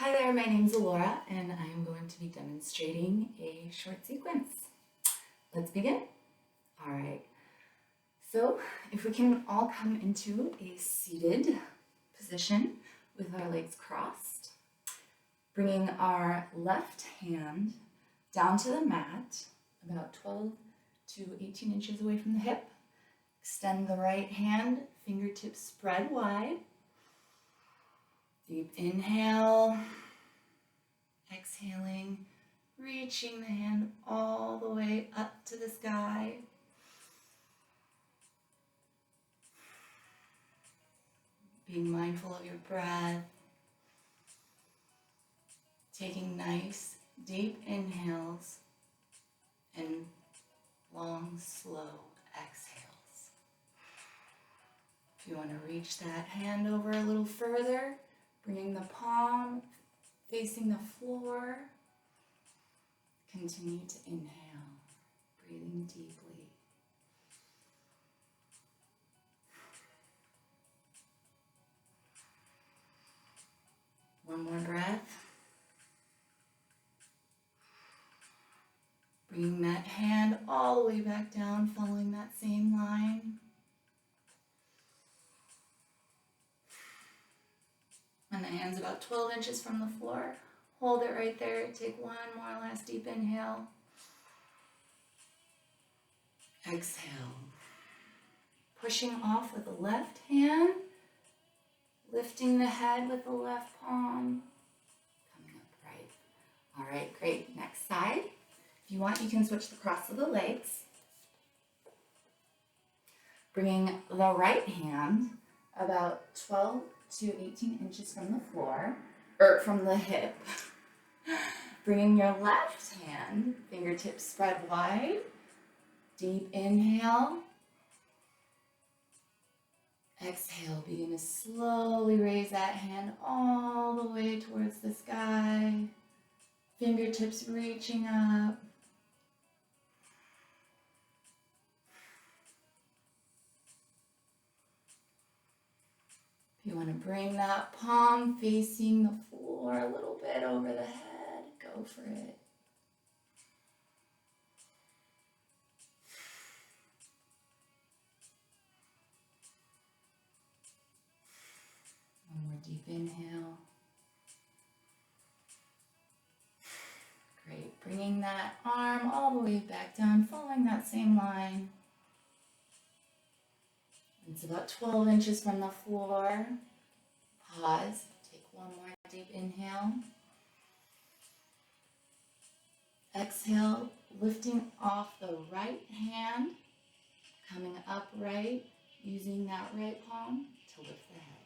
Hi there, my name's Alora, and I'm going to be demonstrating a short sequence. Let's begin. All right, so if we can all come into a seated position with our legs crossed, bringing our left hand down to the mat, about 12 to 18 inches away from the hip. Extend the right hand, fingertips spread wide. Deep inhale, exhaling, reaching the hand all the way up to the sky. Being mindful of your breath. Taking nice, deep inhales and long, slow exhales. If you want to reach that hand over a little further, bringing the palm facing the floor. Continue to inhale, breathing deeply. One more breath. Bringing that hand all the way back down, following that same line. And the hand's about 12 inches from the floor. Hold it right there. Take one more last deep inhale. Exhale. Pushing off with the left hand. Lifting the head with the left palm. Coming up right. All right, great. Next side. If you want, you can switch the cross of the legs. Bringing the right hand about 12 to 18 inches from the floor, or from the hip. Bringing your left hand, fingertips spread wide. Deep inhale. Exhale, begin to slowly raise that hand all the way towards the sky. Fingertips reaching up. If you want to bring that palm facing the floor a little bit over the head, go for it. One more deep inhale. Great. Bringing that arm all the way back down, following that same line. It's about 12 inches from the floor. Pause. Take one more deep inhale. Exhale, lifting off the right hand, coming upright, using that right palm to lift the head.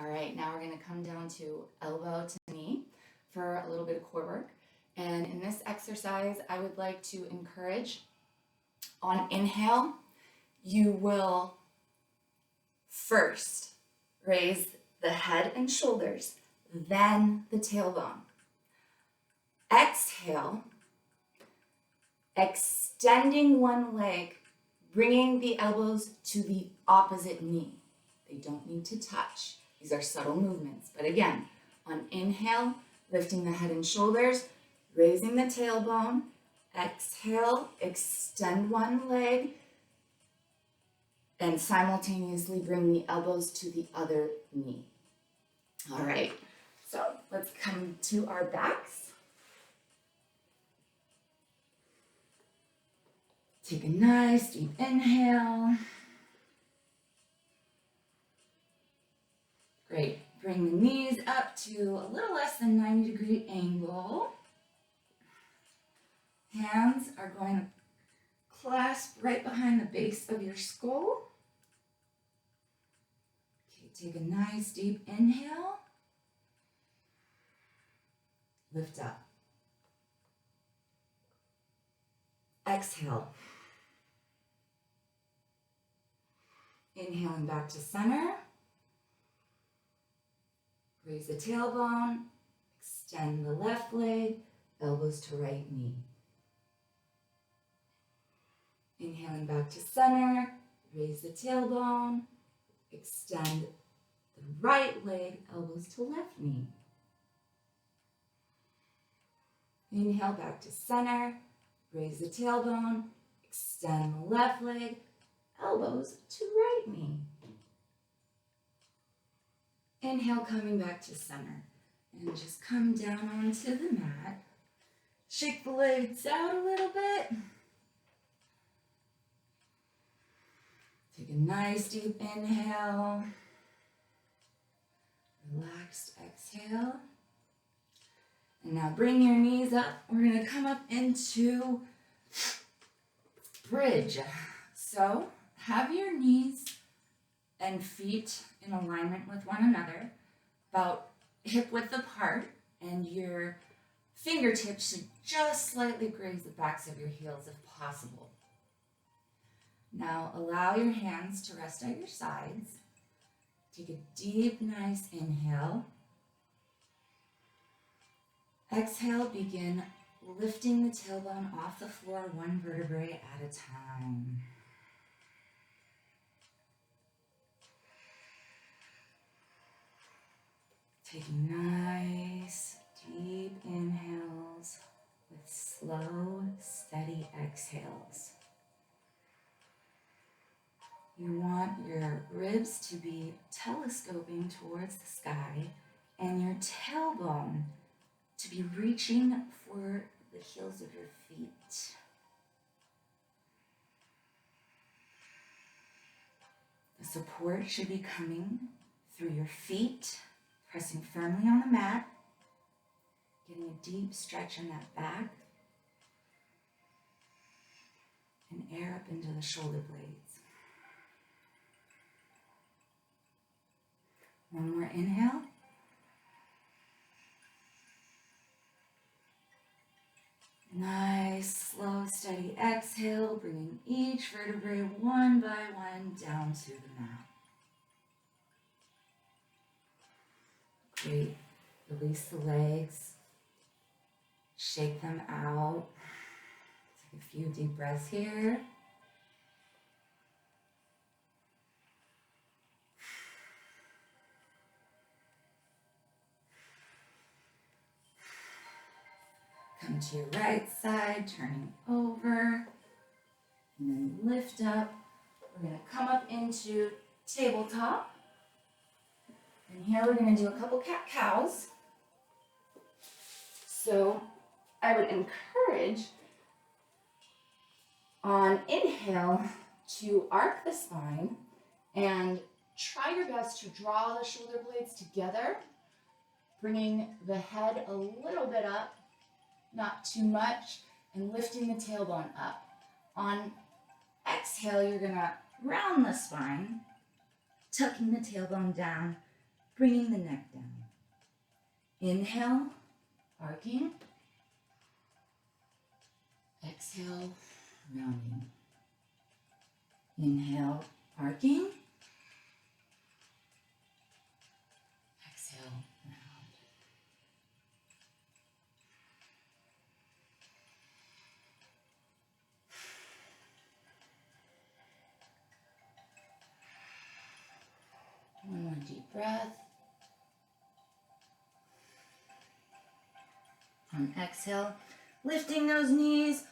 All right, now we're going to come down to elbow to knee for a little bit of core work. And in this exercise, I would like to encourage, on inhale, you will first raise the head and shoulders, then the tailbone. Exhale, extending one leg, bringing the elbows to the opposite knee. They don't need to touch. These are subtle movements. But again, on inhale, lifting the head and shoulders, raising the tailbone. Exhale, extend one leg, and simultaneously bring the elbows to the other knee. All right, so let's come to our backs. Take a nice deep inhale. Great. Bring the knees up to a little less than 90-degree angle. Hands are going to clasp right behind the base of your skull. Okay, take a nice deep inhale. Lift up. Exhale. Inhaling back to center. Raise the tailbone. Extend the left leg. Elbows to right knee. Inhaling back to center. Raise the tailbone. Extend the right leg. Elbows to left knee. Inhale back to center. Raise the tailbone. Extend the left leg. Elbows to right knee. Inhale, coming back to center. And just come down onto the mat. Shake the legs out a little bit. Take a nice deep inhale. Relaxed exhale. And now bring your knees up. We're going to come up into bridge. So have your knees and feet in alignment with one another, about hip width apart, and your fingertips should just slightly graze the backs of your heels if possible. Now allow your hands to rest at your sides. Take a deep, nice inhale. Exhale, begin lifting the tailbone off the floor one vertebrae at a time. Taking nice, deep inhales with slow, steady exhales. You want your ribs to be telescoping towards the sky and your tailbone to be reaching for the heels of your feet. The support should be coming through your feet, pressing firmly on the mat, getting a deep stretch in that back, and air up into the shoulder blades. One more inhale. Nice, slow, steady exhale, bringing each vertebrae one by one down to the mat. Great. Release the legs. Shake them out. Take a few deep breaths here. Come to your right side, turning over, and then lift up. We're going to come up into tabletop. And here we're going to do a couple cat-cows. So I would encourage on inhale to arc the spine and try your best to draw the shoulder blades together, bringing the head a little bit up, not too much, and lifting the tailbone up. On exhale, you're going to round the spine, tucking the tailbone down, bringing the neck down. Inhale, arcing. Exhale, rounding. Inhale, arcing. Exhale, round. One more deep breath. On exhale, lifting those knees,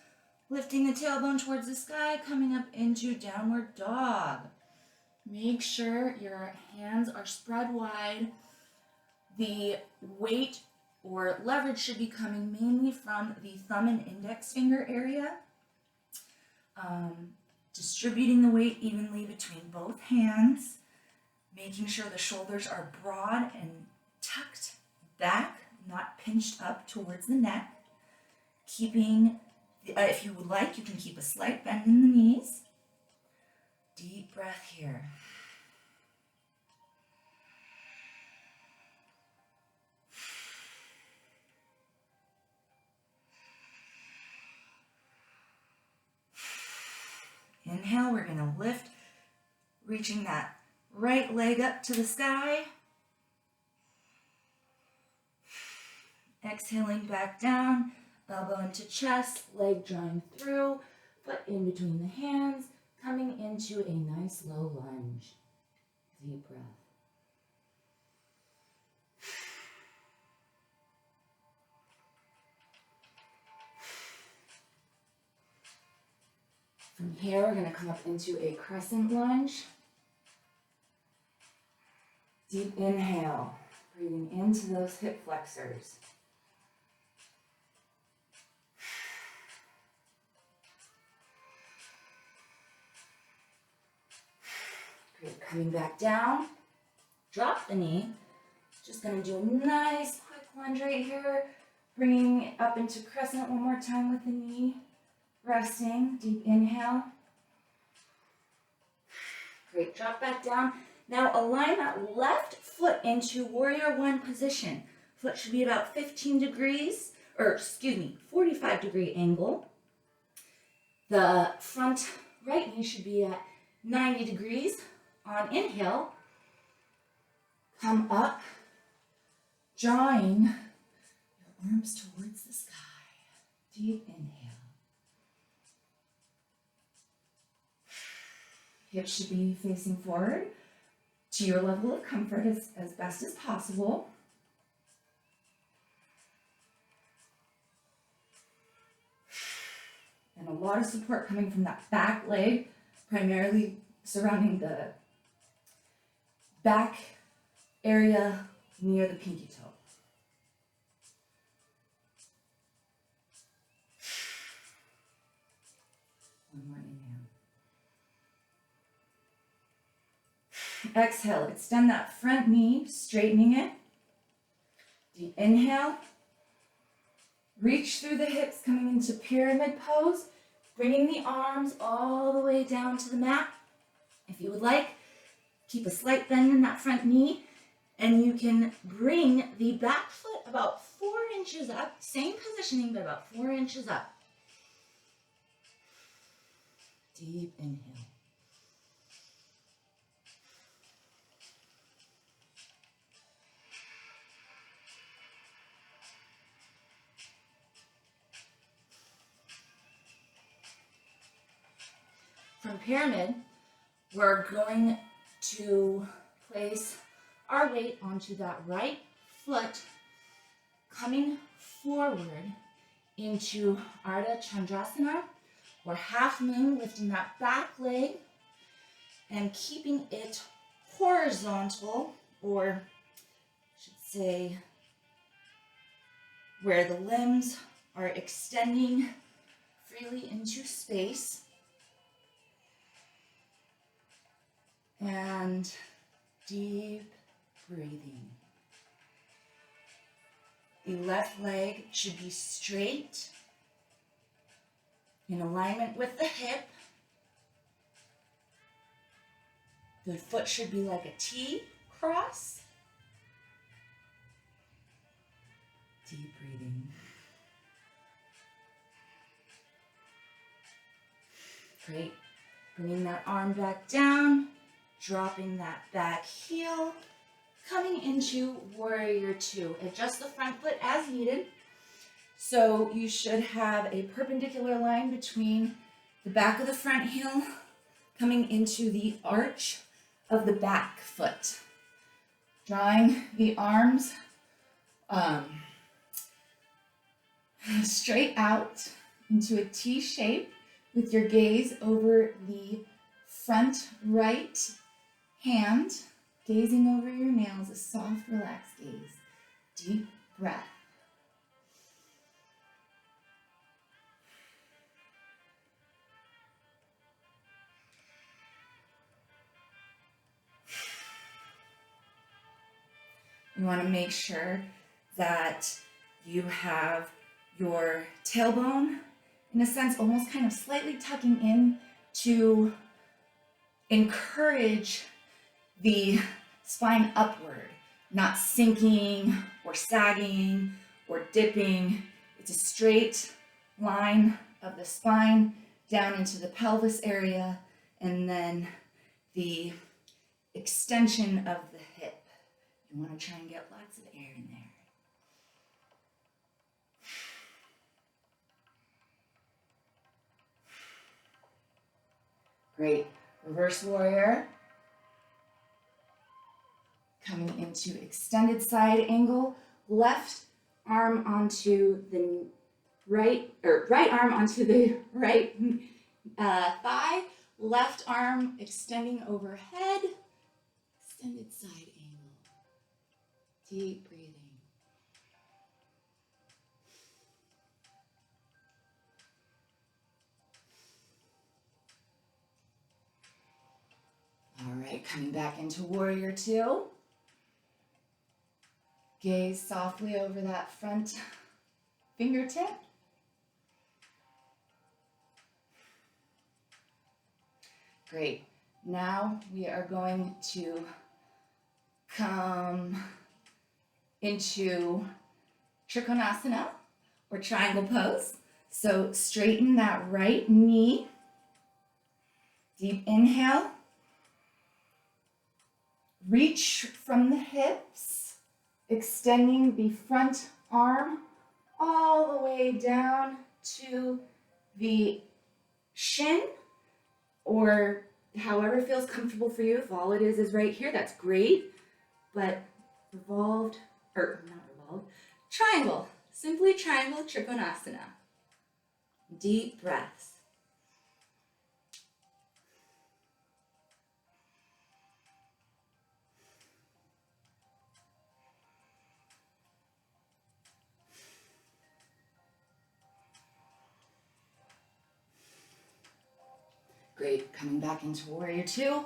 lifting the tailbone towards the sky, coming up into downward dog. Make sure your hands are spread wide. The weight or leverage should be coming mainly from the thumb and index finger area. Distributing the weight evenly between both hands. Making sure the shoulders are broad and tucked back, not pinched up towards the neck. Keeping, if you would like, you can keep a slight bend in the knees. Deep breath here. Inhale, we're going to lift, reaching that right leg up to the sky. Exhaling back down, elbow into chest, leg drawing through, foot in between the hands, coming into a nice low lunge. Deep breath. From here, we're going to come up into a crescent lunge. Deep inhale, breathing into those hip flexors. Great, coming back down, drop the knee. Just going to do a nice quick lunge right here, bringing it up into crescent one more time with the knee. Resting, deep inhale. Great, drop back down. Now align that left foot into warrior one position. Foot should be about 45 degree angle. The front right knee should be at 90 degrees. On inhale, come up, drawing your arms towards the sky. Deep inhale. Hips should be facing forward to your level of comfort as best as possible. And a lot of support coming from that back leg, primarily surrounding the back area near the pinky toe. One more inhale. Exhale, extend that front knee, straightening it. Deep inhale. Reach through the hips, coming into pyramid pose, bringing the arms all the way down to the mat. If you would like, keep a slight bend in that front knee, and you can bring the back foot about 4 inches up, same positioning, but about 4 inches up. Deep inhale. From pyramid, we're going to place our weight onto that right foot, coming forward into Ardha Chandrasana, or half moon, lifting that back leg and keeping it horizontal, or I should say where the limbs are extending freely into space. And deep breathing. The left leg should be straight, in alignment with the hip. The foot should be like a T cross. Deep breathing. Great. Bringing that arm back down. Dropping that back heel, coming into warrior two. Adjust the front foot as needed. So you should have a perpendicular line between the back of the front heel coming into the arch of the back foot. Drawing the arms straight out into a T shape with your gaze over the front right hand, gazing over your nails, a soft, relaxed gaze. Deep breath. You want to make sure that you have your tailbone, in a sense, almost kind of slightly tucking in to encourage the spine upward, not sinking or sagging or dipping. It's a straight line of the spine down into the pelvis area, and then the extension of the hip. You want to try and get lots of air in there. Great. Reverse warrior. Coming into extended side angle, left arm onto the right arm onto the right thigh, left arm extending overhead, extended side angle. Deep breathing. All right, coming back into warrior two. Gaze softly over that front fingertip. Great. Now we are going to come into Trikonasana or triangle pose. So straighten that right knee. Deep inhale. Reach from the hips, extending the front arm all the way down to the shin, or however feels comfortable for you. If all it is right here, that's great. But revolved, or not revolved, triangle. Simply triangle Trikonasana. Deep breaths. Great, coming back into warrior two.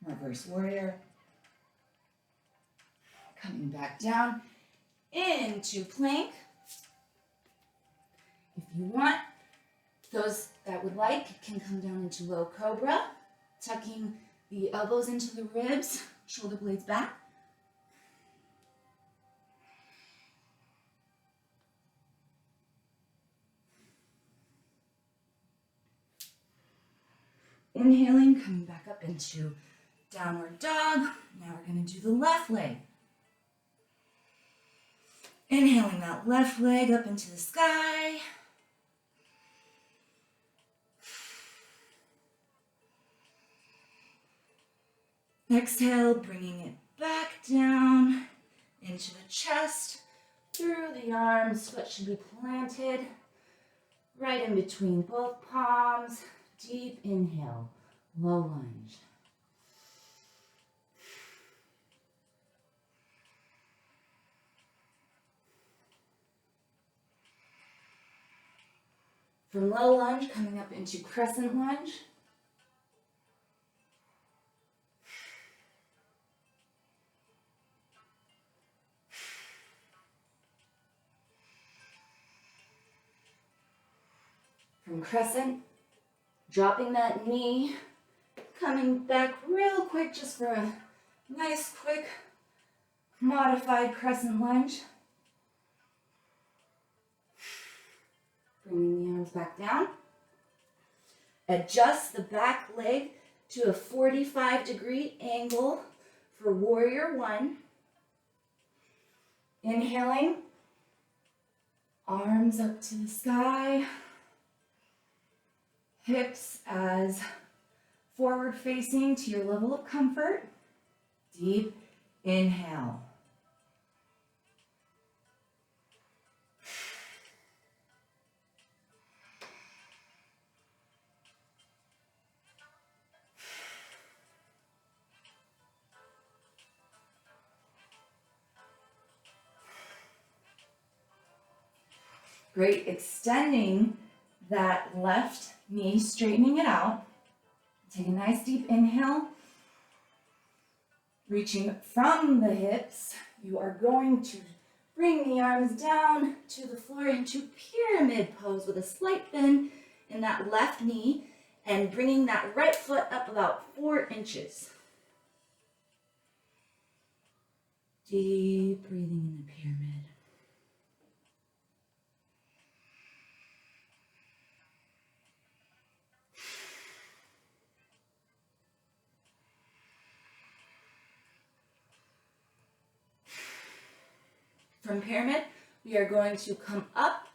Reverse warrior. Coming back down into plank. If you want, those that would like can come down into low cobra, tucking the elbows into the ribs, shoulder blades back. Inhaling, coming back up into downward dog. Now we're going to do the left leg. Inhaling that left leg up into the sky. Exhale, bringing it back down into the chest, through the arms. Foot should be planted right in between both palms. Deep inhale, low lunge. From low lunge, coming up into crescent lunge. From crescent, dropping that knee, coming back real quick just for a nice, quick, modified crescent lunge. Bringing the arms back down. Adjust the back leg to a 45-degree angle for warrior one. Inhaling, arms up to the sky. Hips as forward facing to your level of comfort. Deep inhale. Great, extending that left knee, straightening it out. Take a nice deep inhale. Reaching from the hips, you are going to bring the arms down to the floor into pyramid pose with a slight bend in that left knee and bringing that right foot up about 4 inches. Deep breathing in the pyramid. From pyramid, we are going to come up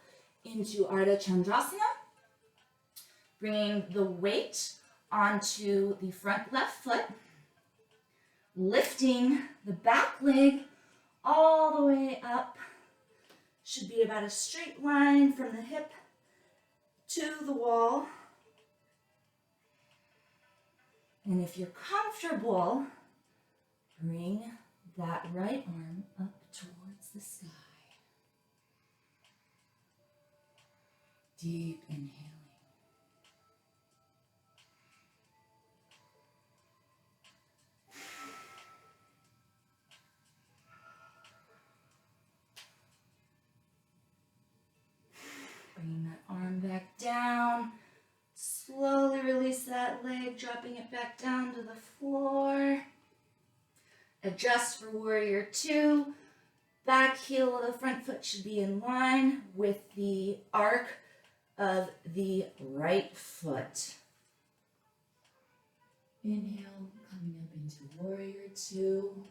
into Ardha Chandrasana, bringing the weight onto the front left foot, lifting the back leg all the way up, should be about a straight line from the hip to the wall. And if you're comfortable, bring that right arm up towards the sky. Deep inhaling. Bringing that arm back down. Slowly release that leg, dropping it back down to the floor. Adjust for warrior two. Back heel of the front foot should be in line with the arc of the right foot. Inhale, coming up into warrior two.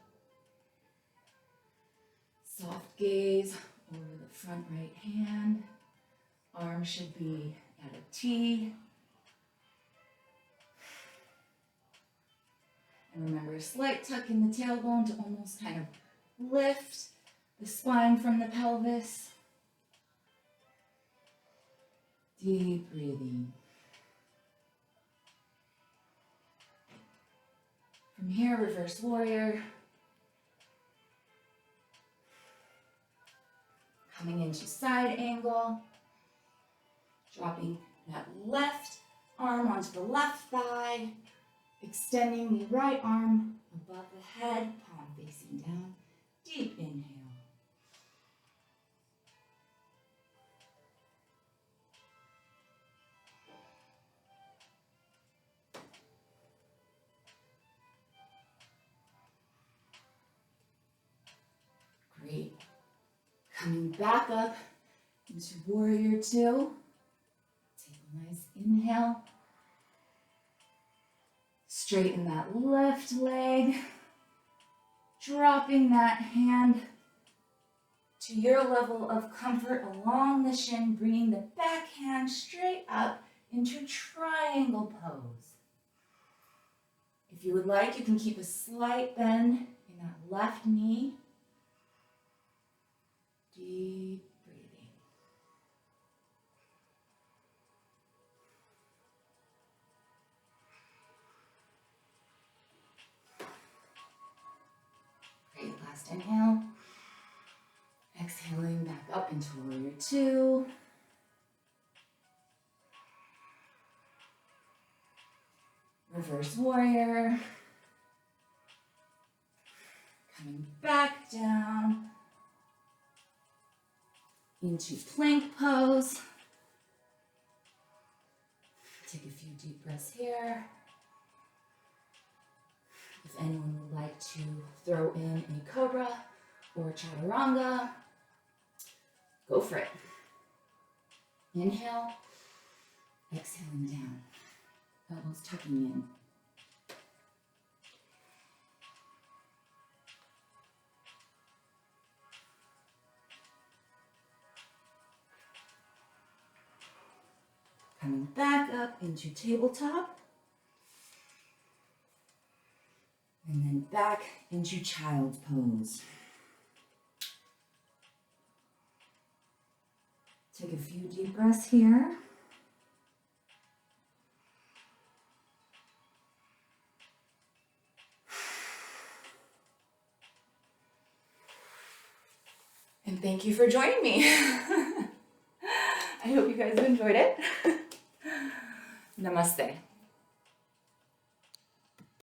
Soft gaze over the front right hand. Arm should be at a T. And remember, a slight tuck in the tailbone to almost kind of lift the spine from the pelvis. Deep breathing. From here, reverse warrior. Coming into side angle. Dropping that left arm onto the left thigh. Extending the right arm above the head, palm facing down. Deep inhale. Great. Coming back up into warrior two. Take a nice inhale. Straighten that left leg. Dropping that hand to your level of comfort along the shin, bringing the back hand straight up into triangle pose. If you would like, you can keep a slight bend in that left knee. Deep breathing. Great, last inhale. Exhaling back up into warrior two. Reverse warrior. Coming back down into plank pose. Take a few deep breaths here. If anyone would like to throw in a cobra or chaturanga, go for it. Inhale, exhaling down, elbows tucking in. Coming back up into tabletop. And then back into child's pose. Take a few deep breaths here. And thank you for joining me. I hope you guys enjoyed it. Namaste.